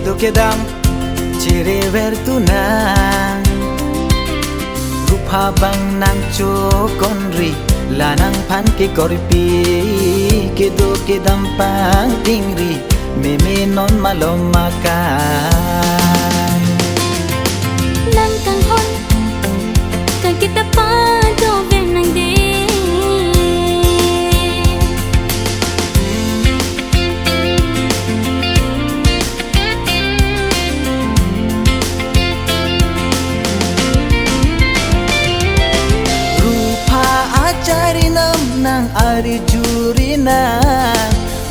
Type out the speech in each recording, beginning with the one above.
Kedo kedam cire vertuna Rupa bang nang chokonri lanang pan ke korpi Kedo kedam pang tingri meme non malomakan nang kang hon kang kita pa do ven nang de nang ari jurina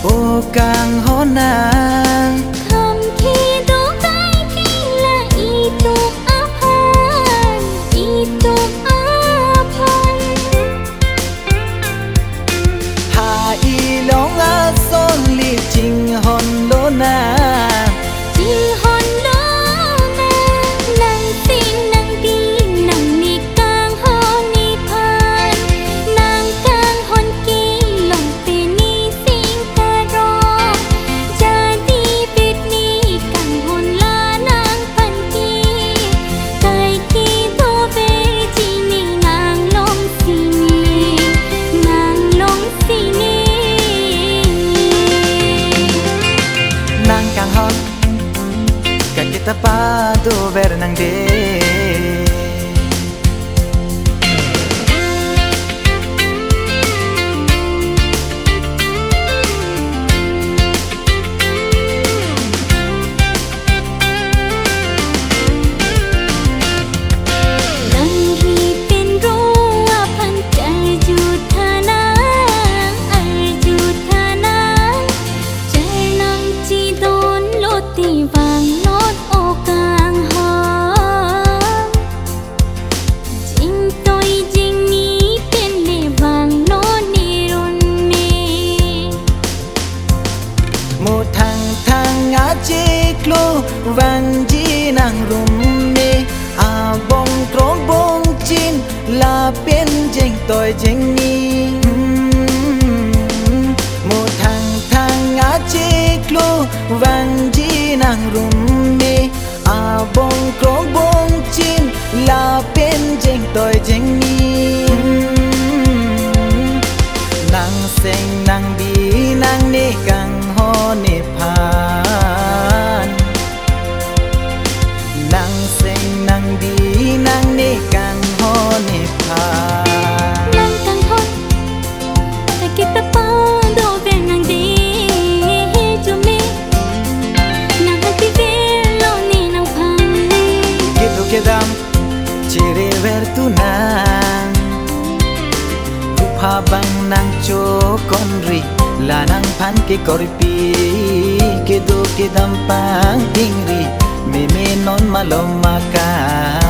o kang honang kam ki do kai ki la itu apan ha ilong a son li ching hon lo na ching hon lo na nang tin nang di nang ni kang hon ni pan nang kang hon ki long pe ni sing ka ro jadi bit ni kang hon la nang pan ki kai ki do be ji ni nang long si ni nang kang hon kang kita pa do ver nang de vang ji nang rum me a bong trong bong chin la pen jeng toi jeng ni mo thang a che klo vang ji nang rum me a bong trong bong chin la pen jeng toi jeng ni nang seng nang bi nang ne kang ho ne pha nang seng nang di nang ne kang ho ne pha nang kang hon ta kita pa do ven nang de cho me nang hati ve lo ni nang phan Kedo kedam cire vertuna Rupa bang nang chokonri lanang pan ke korpi Kedo kedam pang tingri meme non malomakan